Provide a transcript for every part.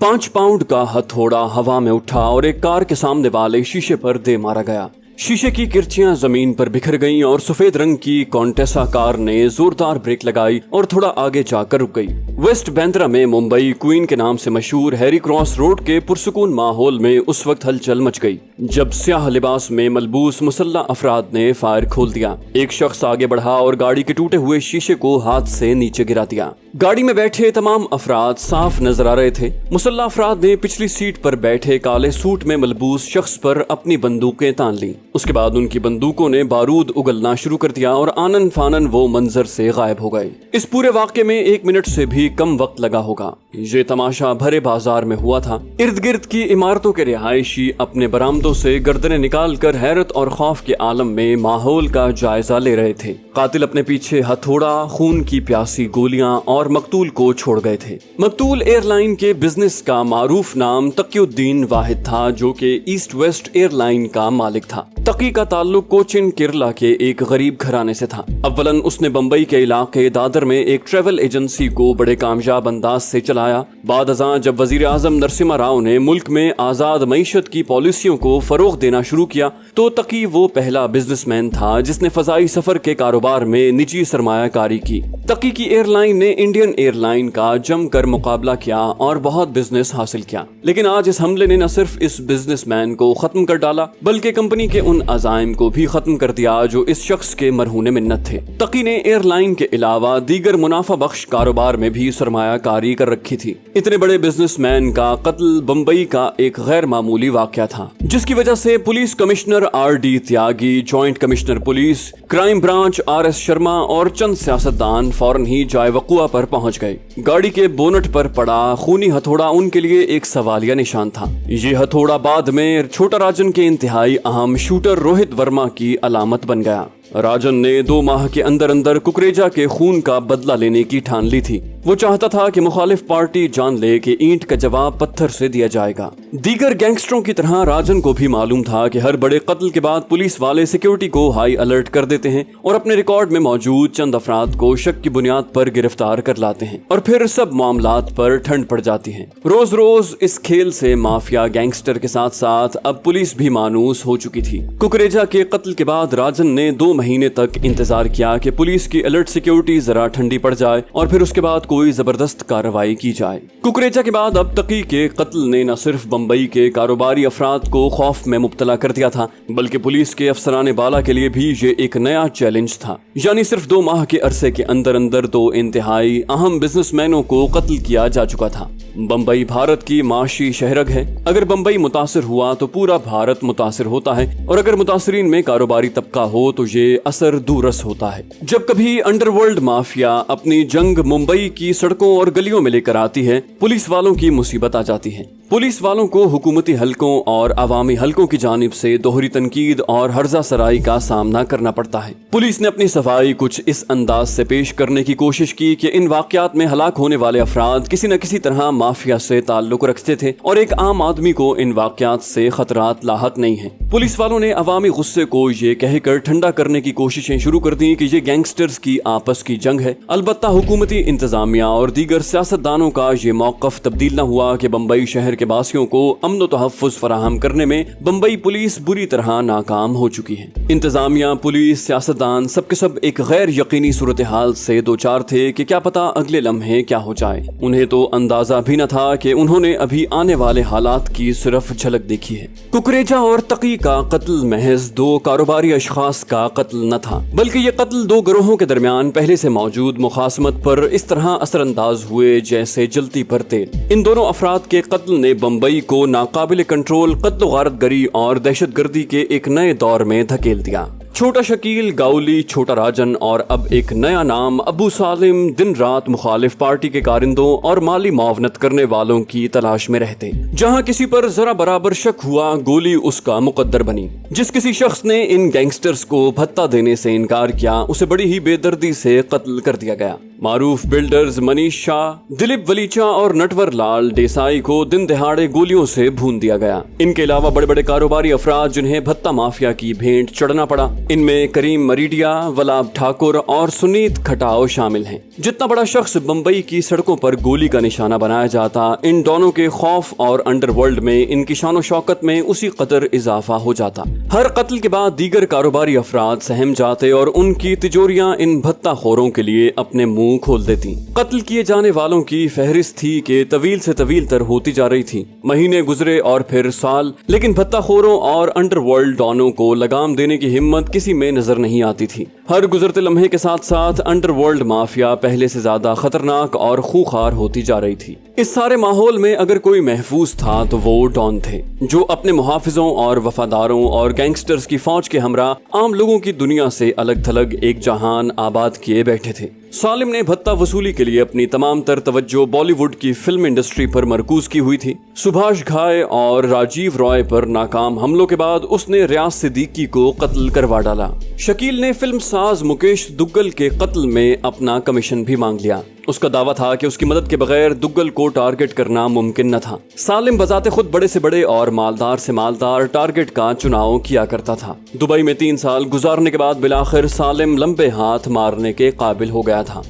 5 pound का हथौड़ा हवा में उठा और एक कार के सामने वाले शीशे पर दे मारा गया। शीशे की किरचियां जमीन पर बिखर गईं और सफेद रंग की कॉन्टेसा कार ने जोरदार ब्रेक लगाई और थोड़ा आगे जाकर रुक गई। वेस्ट बैंड्रा में मुंबई क्वीन के नाम से मशहूर हैरी क्रॉस रोड के पुरसुकून माहौल में उस वक्त हलचल मच गई जब स्याह लिबास में मलबूस मुसल्ला अफराद ने फायर खोल दिया। एक शख्स आगे बढ़ा और गाड़ी के टूटे हुए शीशे को हाथ से नीचे गिरा दिया। गाड़ी में बैठे तमाम अफराद साफ नजर आ रहे थे। मुसल्ला अफराद ने पिछली सीट पर बैठे काले सूट में मलबूस शख्स पर अपनी बंदूकें तान ली। उसके बाद उनकी बंदूकों ने बारूद उगलना शुरू कर दिया और आनन फानन वो मंजर से गायब हो गए। इस पूरे वाक़े में 1 मिनट से भी कम वक्त लगा होगा। ये तमाशा भरे बाजार में हुआ था। इर्द गिर्द की इमारतों के रिहायशी अपने बरामदों से गर्दनें निकाल कर हैरत और खौफ के आलम में माहौल का जायजा ले रहे थे। कातिल अपने पीछे हथौड़ा, खून की प्यासी गोलियां और मकतूल को छोड़ गए थे। मकतूल एयरलाइन के बिजनेस का मारूफ नाम तकीउद्दीन वाहिद था, जो कि ईस्ट वेस्ट एयरलाइन का मालिक था। तकी का ताल्लुक कोचिन केरला के एक गरीब घराने से था। अव्वलन उसने बम्बई के इलाके दादर में एक ट्रेवल एजेंसी को बड़े कामयाब अंदाज से चलाया। बाद अज़ां जब वजीर आजम नरसिम्हा राव ने मुल्क में आजाद मईशत की पॉलिसियों को फरोग देना शुरू किया तो तकी वो पहला बिजनेसमैन था जिसने फजाई सफर के कारोबार में निजी सरमायाकारी की। तकी की एयरलाइन ने इंडियन एयरलाइन का जमकर मुकाबला किया और बहुत बिजनेस हासिल किया। लेकिन आज इस हमले ने न सिर्फ इस बिजनेसमैन को खत्म कर डाला बल्कि कंपनी के उन अज़ाइम को भी खत्म कर दिया जो इस शख्स के मरहूने मिन्नत थे। तकी ने एयरलाइन के अलावा दीगर मुनाफा बख्श कारोबार में भी सरमायाकारी कर रखी थी। इतने बड़े बिजनेसमैन का कत्ल बम्बई का एक गैर मामूली वाकया था, जिसकी वजह से police commissioner RD Tyagi, joint commissioner police, crime branch RS Sharma और चंद सियासतदान फौरन ही जाए वक़ुआ पर पहुंच गए। गाड़ी के बोनट पर पड़ा खूनी हथौड़ा उनके लिए एक सवालिया निशान था। ये हथौड़ा बाद में छोटा राजन के इंतहाई अहम शूटर रोहित वर्मा की अलामत बन गया। राजन ने 2 माह के अंदर अंदर कुकरेजा के खून का बदला लेने की ठान ली थी। वो चाहता था कि मुखालिफ पार्टी जान ले कि ईंट का जवाब पत्थर से दिया जाएगा। दीगर गैंगस्टरों की तरह राजन को भी मालूम था कि हर बड़े कत्ल के बाद पुलिस वाले सिक्योरिटी को हाई अलर्ट कर देते हैं और अपने रिकॉर्ड में मौजूद चंद अफराद को शक की बुनियाद पर गिरफ्तार कर लाते हैं और फिर सब मामलात पर ठंड पड़ जाती है। रोज रोज इस खेल से माफिया गैंगस्टर के साथ साथ अब पुलिस भी मानूस हो चुकी थी। कुकरेजा के कत्ल के बाद राजन ने 2 महीने तक इंतजार किया कि पुलिस की अलर्ट सिक्योरिटी जरा ठंडी पड़ जाए और फिर उसके बाद कोई जबरदस्त कार्रवाई की जाए। कुकरेजा के बाद अब तकी के कत्ल ने न सिर्फ बम्बई के कारोबारी अफराद को खौफ में मुब्तला कर दिया था बल्कि पुलिस के अफसराने बाला के लिए भी ये एक नया चैलेंज था। यानी सिर्फ 2 माह के अरसे के अंदर अंदर 2 इंतहाई अहम बिजनेसमैनों को कत्ल किया जा चुका था। बम्बई भारत की माशी शहरग है। अगर बम्बई मुतासिर हुआ तो पूरा भारत मुतासिर होता है और अगर मुतासिरीन में कारोबारी तबका हो तो ये असर दूरस होता है। जब कभी अंडरवर्ल्ड माफिया अपनी जंग मुंबई की सड़कों और गलियों में लेकर आती है, पुलिस वालों की मुसीबत आ जाती है। पुलिस वालों को हुकूमती हलकों और अवामी हलकों की जानिब से दोहरी तनकीद और हर्जा सराई का सामना करना पड़ता है। पुलिस ने अपनी सफाई कुछ इस अंदाज से पेश करने की कोशिश की कि इन वाकयात में हलाक होने वाले अफराद किसी न किसी तरह माफिया से ताल्लुक रखते थे और एक आम आदमी को इन वाकयात से खतरात लाहक नहीं है। पुलिस वालों ने अवामी गुस्से को ये कहकर ठंडा करने की कोशिशें शुरू कर दी कि ये गैंगस्टर्स की आपस की जंग है। अलबत्ता हुकूमती इंतजामिया और दीगर सियासतदानों का ये मौकफ तब्दील न हुआ कि बम्बई शहर के बासियों को अमन तहफ़्फ़ुज़ फराहम करने में बम्बई पुलिस बुरी तरह नाकाम हो चुकी है। इंतजामिया, पुलिस, सियासतदान सबके सब एक गैर यकीनी सूरत हाल से दो चार थे कि क्या पता अगले लम्हे क्या हो जाए। उन्हें तो अंदाजा भी न था कि उन्होंने अभी आने वाले हालात की सिर्फ झलक देखी है। कुकरेजा और तकी का कत्ल महज 2 कारोबारी अशखास का कत्ल न था बल्कि ये कत्ल 2 गिरोहों के दरमियान पहले से मौजूद मुखासमत पर इस तरह असरअंदाज हुए जैसे जलती पर तेल। इन दोनों अफराद के कत्ल ने बम्बई को नाकाबिल कंट्रोल कत्ल गारतगरी और दहशतगर्दी के एक नए दौर में धकेल दिया। छोटा शकील, गाउली, छोटा राजन और अब एक नया नाम अबू सालिम दिन रात मुखालिफ पार्टी के कारिंदों और माली मुआवनत करने वालों की तलाश में रहते। जहां किसी पर जरा बराबर शक हुआ, गोली उसका मुकद्दर बनी। जिस किसी शख्स ने इन गैंगस्टर्स को भत्ता देने से इनकार किया उसे बड़ी ही बेदर्दी से कत्ल कर दिया गया। मारूफ बिल्डर्स मनीष शाह, दिलीप वलीचा और नटवर लाल देसाई को दिन दहाड़े गोलियों से भून दिया गया। इनके अलावा बड़े बड़े कारोबारी अफराद जिन्हें भत्ता माफिया की भेंट चढ़ना पड़ा, ان میں کریم مریڈیا، ولاب ٹھاکر اور سنیت کھٹاؤ شامل ہیں۔ جتنا بڑا شخص بمبئی کی سڑکوں پر گولی کا نشانہ بنایا جاتا، ان دونوں کے خوف اور انڈر ورلڈ میں ان کی شان و شوکت میں اسی قدر اضافہ ہو جاتا۔ ہر قتل کے بعد دیگر کاروباری افراد سہم جاتے اور ان کی تجوریاں ان بھتہ خوروں کے لیے اپنے منہ کھول دیتی۔ قتل کیے جانے والوں کی فہرست تھی کہ طویل سے طویل تر ہوتی جا رہی تھی۔ مہینے گزرے اور پھر سال، لیکن بھتہ خوروں اور انڈر ورلڈ ڈانوں کو لگام دینے کی ہمت کسی میں نظر نہیں آتی تھی۔ ہر گزرتے لمحے کے ساتھ ساتھ انڈر ورلڈ مافیا پہلے سے زیادہ خطرناک اور خوخار ہوتی جا رہی تھی۔ اس سارے ماحول میں اگر کوئی محفوظ تھا تو وہ ڈان تھے، جو اپنے محافظوں اور وفاداروں اور گینگسٹرز کی فوج کے ہمراہ عام لوگوں کی دنیا سے الگ تھلگ ایک جہان آباد کیے بیٹھے تھے۔ سالم نے بھتہ وصولی کے لیے اپنی تمام تر توجہ بالی ووڈ کی فلم انڈسٹری پر مرکوز کی ہوئی تھی۔ سبھاش گھائے اور راجیو رائے پر ناکام حملوں کے بعد اس نے ریاض صدیقی کو قتل کروا ڈالا۔ شکیل نے فلم ساز مکیش دگل کے قتل میں اپنا کمیشن بھی مانگ لیا۔ اس کا دعویٰ تھا کہ اس کی مدد کے بغیر دگل کو ٹارگٹ کرنا ممکن نہ تھا۔ سالم بذات خود بڑے سے بڑے اور مالدار سے مالدار ٹارگٹ کا چناؤ کیا کرتا تھا۔ دبئی میں 3 سال گزارنے کے بعد بالآخر سالم لمبے ہاتھ مارنے کے قابل ہو گیا تھا۔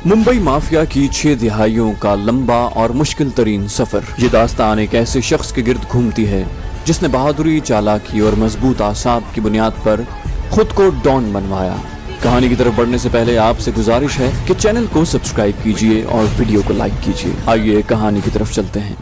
ممبئی مافیا کی 6 دہائیوں کا لمبا اور مشکل ترین سفر۔ یہ داستان ایک ایسے شخص کے گرد گھومتی ہے جس نے بہادری، چالاکی اور مضبوط اعصاب کی بنیاد پر خود کو ڈان بنوایا۔ کہانی کی طرف بڑھنے سے پہلے آپ سے گزارش ہے کہ چینل کو سبسکرائب کیجیے اور ویڈیو کو لائک کیجیے۔ آئیے کہانی کی طرف چلتے ہیں۔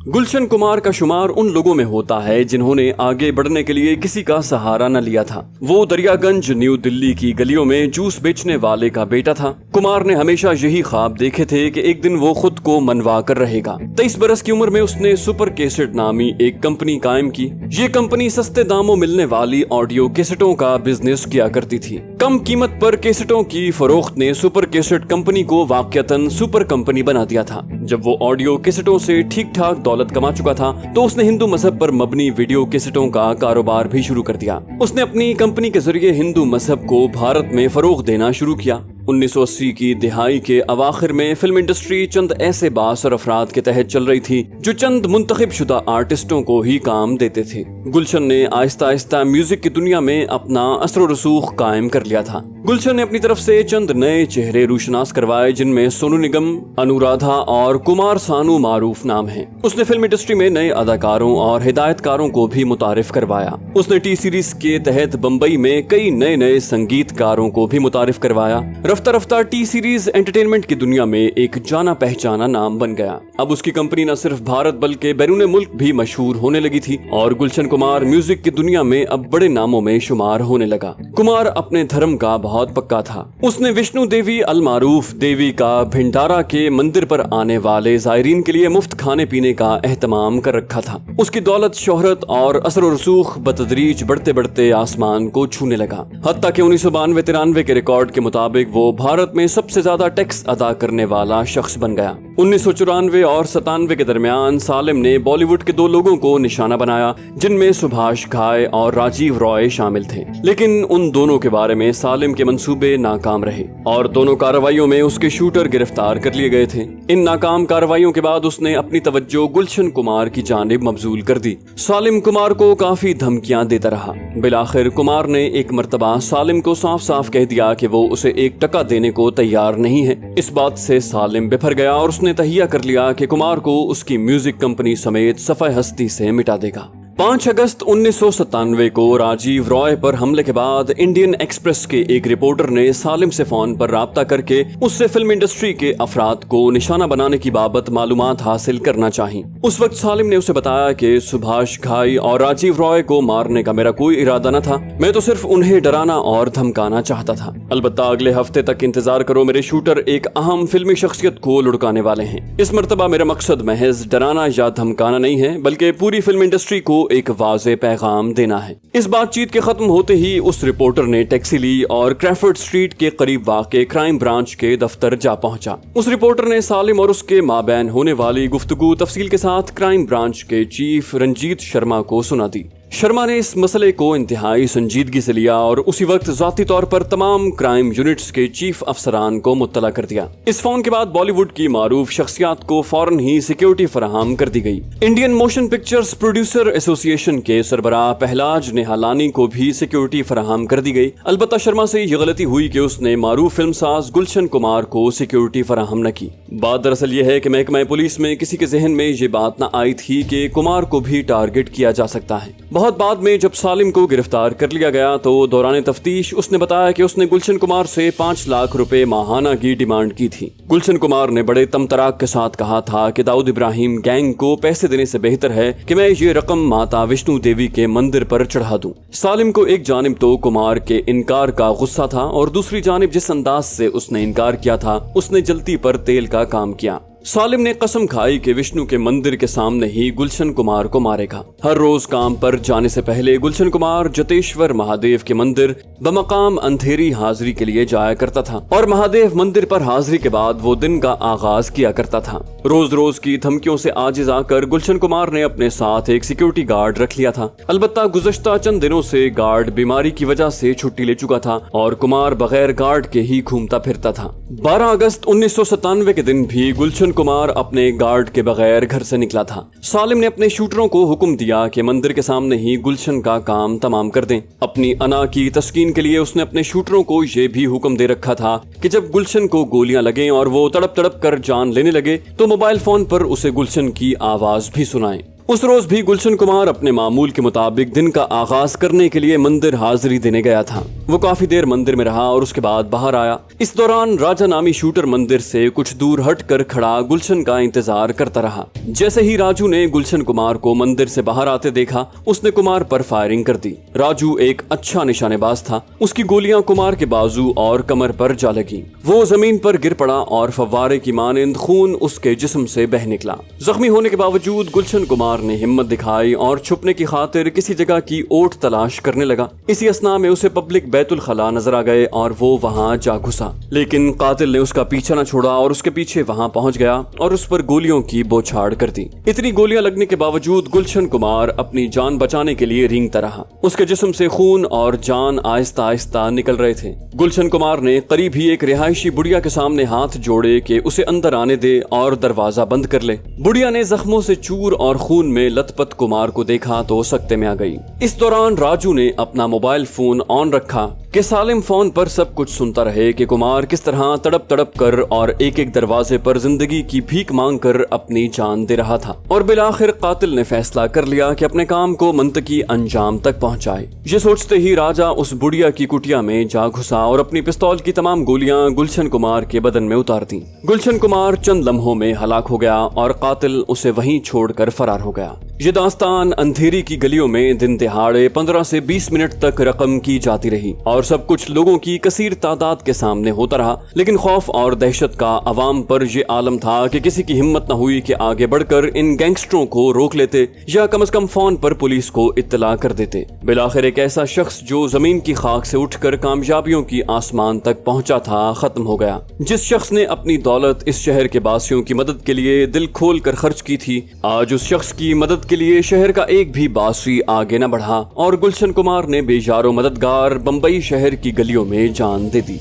گلشن کمار کا شمار ان لوگوں میں ہوتا ہے جنہوں نے آگے بڑھنے کے لیے کسی کا سہارا نہ لیا تھا۔ وہ دریا گنج نیو دلی کی گلیوں میں جوس بیچنے والے کا بیٹا تھا۔ کمار نے ہمیشہ یہی خواب دیکھے تھے کہ ایک دن وہ خود کو منوا کر رہے گا۔ 23 برس کی عمر میں اس نے سپر کیسٹ نامی ایک کمپنی قائم کی۔ یہ کمپنی سستے داموں ملنے والی آڈیو کیسٹوں کا بزنس کیا کرتی تھی۔ کم قیمت پر کیسٹوں کی فروخت نے سپر کیسٹ کمپنی کو واقعتاً سپر کمپنی بنا دیا تھا۔ جب وہ آڈیو کیسٹوں سے ٹھیک ٹھاک دولت کما چکا تھا تو اس نے ہندو مذہب پر مبنی ویڈیو کیسٹوں کا کاروبار بھی شروع کر دیا۔ اس نے اپنی کمپنی کے ذریعے ہندو مذہب کو بھارت میں فروغ دینا شروع کیا۔ 1980 کی دہائی کے اواخر میں فلم انڈسٹری چند ایسے بااثر افراد کے تحت چل رہی تھی جو چند منتخب شدہ آرٹسٹوں کو ہی کام دیتے تھے۔ گلشن نے آہستہ آہستہ میوزک کی دنیا میں اپنا اثر و رسوخ قائم کر لیا تھا۔ گلشن نے اپنی طرف سے چند نئے چہرے روشناس کروائے جن میں سونو نگم، انورادھا اور کمار سانو معروف نام ہیں۔ اس نے فلم انڈسٹری میں نئے اداکاروں اور ہدایت کاروں کو بھی متعارف کروایا۔ اس نے ٹی سیریز کے تحت بمبئی میں کئی نئے سنگیت کاروں کو بھی متعارف کروایا۔ رفتہ رفتہ ٹی سیریز انٹرٹینمنٹ کی دنیا میں ایک جانا پہچانا نام بن گیا۔ اب اس کی کمپنی نہ صرف بھارت بلکہ بیرون ملک بھی مشہور ہونے لگی تھی اور گلشن کمار میوزک کی دنیا میں اب بڑے ناموں میں شمار ہونے لگا۔ کمار اپنے دھرم کا بہت پکا تھا۔ اس نے وشنو دیوی المعروف دیوی کا بھنڈارا کے مندر پر آنے والے زائرین کے لیے مفت کھانے پینے کا اہتمام کر رکھا تھا۔ اس کی دولت، شہرت اور اثر و رسوخ بتدریج بڑھتے بڑھتے آسمان کو چھونے لگا، حتیٰ کہ 1992-93 کے ریکارڈ کے مطابق وہ بھارت میں سب سے زیادہ ٹیکس ادا کرنے والا شخص بن گیا۔ 1994 اور 97 کے درمیان سالم نے بالی ووڈ کے 2 لوگوں کو نشانہ بنایا جن میں سبھاش گھائے اور راجیو رائے شامل تھے، لیکن ان دونوں کے بارے میں سالم کے منصوبے ناکام رہے اور دونوں کارروائیوں میں اس کے شوٹر گرفتار کر لیے گئے تھے۔ ان ناکام کارروائیوں کے بعد اس نے اپنی توجہ گلشن کمار کی جانب مبذول کر دی۔ سالم کمار کو کافی دھمکیاں دیتا رہا۔ بالآخر کمار نے ایک مرتبہ سالم کو صاف صاف کہہ دیا کہ وہ اسے 1 ٹکا دینے کو تیار نہیں ہے۔ اس بات سے سالم بفر گیا اور اس نے تہیہ کر لیا کہ کمار کو اس کی میوزک کمپنی سمیت صفحہ ہستی سے مٹا دے گا۔ 5 اگست 1997 کو راجیو رائے پر حملے کے بعد انڈین ایکسپریس کے ایک رپورٹر نے سالم سے فون پر رابطہ کر کے اس سے فلم انڈسٹری کے افراد کو نشانہ بنانے کی بابت معلومات حاصل کرنا چاہی۔ اس وقت سالم نے اسے بتایا کہ سبھاش گھائی اور راجیو رائے کو مارنے کا میرا کوئی ارادہ نہ تھا، میں تو صرف انہیں ڈرانا اور دھمکانا چاہتا تھا۔ البتہ اگلے ہفتے تک انتظار کرو، میرے شوٹر ایک اہم فلمی شخصیت کو لڑکانے والے ہیں۔ اس مرتبہ میرا مقصد محض ڈرانا یا دھمکانا نہیں ہے بلکہ پوری فلم انڈسٹری کو ایک واضح پیغام دینا ہے۔ اس بات چیت کے ختم ہوتے ہی اس رپورٹر نے ٹیکسی لی اور کریفرڈ اسٹریٹ کے قریب واقع کرائم برانچ کے دفتر جا پہنچا۔ اس رپورٹر نے سالم اور اس کے مابین ہونے والی گفتگو تفصیل کے ساتھ کرائم برانچ کے چیف رنجیت شرما کو سنا دی۔ शर्मा ने इस मसले को इंतहाई संजीदगी से लिया और उसी वक्त ज़ाती तौर पर तमाम क्राइम यूनिट्स के चीफ अफसरान को मुत्तला कर दिया। इस फोन के बाद बॉलीवुड की मारूफ शख्सियात को फौरन ही सिक्योरिटी फराहम कर दी गई। Indian motion pictures producer association के सरबराह पहलाज नेहालानी को भी सिक्योरिटी फराहम कर दी गई। अलबत्ता शर्मा से ये गलती हुई कि उसने मारूफ फिल्मसाज गुलशन कुमार को सिक्योरिटी फराहम न की। बात दरअसल ये है कि महकमा पुलिस में किसी के जहन में ये बात न आई थी कि कुमार को भी टारगेट किया जा सकता है। बहुत बाद में जब सालिम को गिरफ्तार कर लिया गया तो दौरान तफ्तीश उसने बताया कि उसने गुलशन कुमार से 5 लाख रुपए माहाना की डिमांड की थी। गुलशन कुमार ने बड़े तमतराक के साथ कहा था कि दाऊद इब्राहिम गैंग को पैसे देने से बेहतर है कि मैं ये रकम माता विष्णु देवी के मंदिर पर चढ़ा दूं। सालिम को एक जानिब तो कुमार के इनकार का गुस्सा था और दूसरी जानिब जिस अंदाज से उसने इनकार किया था उसने जल्दी पर तेल का काम किया। सालिम ने कसम खाई कि विष्णु के मंदिर के सामने ही गुलशन कुमार को मारेगा। हर रोज काम पर जाने से पहले गुलशन कुमार जतेश्वर महादेव के मंदिर बमकाम अंधेरी हाजिरी के लिए जाया करता था और महादेव मंदिर पर हाजिरी के बाद वो दिन का आगाज किया करता था। रोज रोज की धमकियों से आजिज आकर गुलशन कुमार ने अपने साथ एक सिक्योरिटी गार्ड रख लिया था। अलबत्ता गुज़श्ता चंद दिनों से गार्ड बीमारी की वजह से छुट्टी ले चुका था और कुमार बगैर गार्ड के ही घूमता फिरता था। 12 अगस्त 1997 के दिन भी गुलशन कुमार अपने गार्ड के बगैर घर से निकला था। सालिम ने अपने शूटरों को हुक्म दिया कि मंदिर के सामने ही गुलशन का काम तमाम कर दें। अपनी अना की तस्कीन के लिए उसने अपने शूटरों को ये भी हुक्म दे रखा था कि जब गुलशन को गोलियां लगें और वो तड़प तड़प कर जान लेने लगे तो मोबाइल फोन पर उसे गुलशन की आवाज भी सुनाए। उस रोज भी गुलशन कुमार अपने मामूल के मुताबिक दिन का आगाज करने के लिए मंदिर हाजिरी देने गया था। वो काफी देर मंदिर में रहा और उसके बाद बाहर आया। इस दौरान राजा नामी शूटर मंदिर से कुछ दूर हटकर खड़ा गुलशन का इंतजार करता रहा। जैसे ही राजू ने गुलशन कुमार को मंदिर से बाहर आते देखा उसने कुमार पर फायरिंग कर दी। राजू एक अच्छा निशानेबाज था। उसकी गोलियां कुमार के बाजू और कमर पर जा लगी। वो जमीन पर गिर पड़ा और फव्वारे की मानिंद खून उसके जिस्म से बह निकला। जख्मी होने के बावजूद गुलशन कुमार ने हिम्मत दिखाई और छुपने की खातिर किसी जगह की ओट तलाश करने लगा। इसी असना में उसे पब्लिक बैतुल खला नजर आ गए और वो वहां जा घुसा, लेकिन कातिल ने उसका पीछा न छोड़ा और उसके पीछे वहां पहुंच गया और उस पर गोलियों की बौछार कर दी। इतनी गोलियां लगने के बावजूद गुलशन कुमार अपनी जान बचाने के लिए रेंगता रहा। उसके जिस्म से खून और जान आहिस्ता आहिस्ता निकल रहे थे। गुलशन कुमार ने करीब ही एक रिहायशी बुढ़िया के सामने हाथ जोड़े कि उसे अंदर आने दे और दरवाजा बंद कर ले। बुढ़िया ने जख्मों से चूर और खून में लथपथ कुमार को देखा तो सकते में आ गई। इस दौरान राजू ने अपना मोबाइल फोन ऑन रखा कि सालिम फोन पर सब कुछ सुनता रहे कि कुमार किस तरह तड़प तड़प कर और एक एक दरवाजे पर जिंदगी की भीख मांग कर अपनी जान दे रहा था। और बिलाखिर कातिल ने फैसला कर लिया कि अपने काम को मंतकी अंजाम तक पहुंचाए। ये सोचते ही राजा उस बुढ़िया की कुटिया में जा घुसा और अपनी पिस्तौल की तमाम गोलियां गुलशन कुमार के बदन में उतार दी। गुलशन कुमार चंद लम्हों में हलाक हो गया और कातिल उसे वहीं छोड़कर फरार हो गया। ये दास्तान अंधेरी की गलियों में दिन दिहाड़े 15 से 20 मिनट तक रकम की जाती रही और सब कुछ लोगों की कसीर तादाद के सामने होता रहा। लेकिन खौफ और दहशत का अवाम पर ये आलम था कि किसी की हिम्मत न हुई कि आगे बढ़कर इन गैंगस्टरों को रोक लेते या कम से कम फोन पर पुलिस को इत्तला कर देते। बिलाखिर एक ऐसा शख्स जो जमीन की खाक से उठकर कामयाबियों की आसमान तक पहुंचा था खत्म हो गया। जिस शख्स ने अपनी दौलत इस शहर के बासियों की मदद के लिए दिल खोल कर खर्च की थी, आज उस शख्स की मदद के लिए शहर का एक भी बासी आगे न बढ़ा और गुलशन कुमार ने बेजारो मददगार बंबई शहर की गलियों में जान दे दी।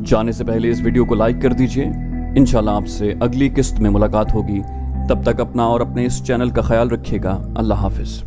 जाने से पहले इस वीडियो को लाइक कर दीजिए। इंशाल्लाह आपसे अगली किस्त में मुलाकात होगी। तब तक अपना और अपने इस चैनल का ख्याल रखिएगा। अल्लाह हाफिज।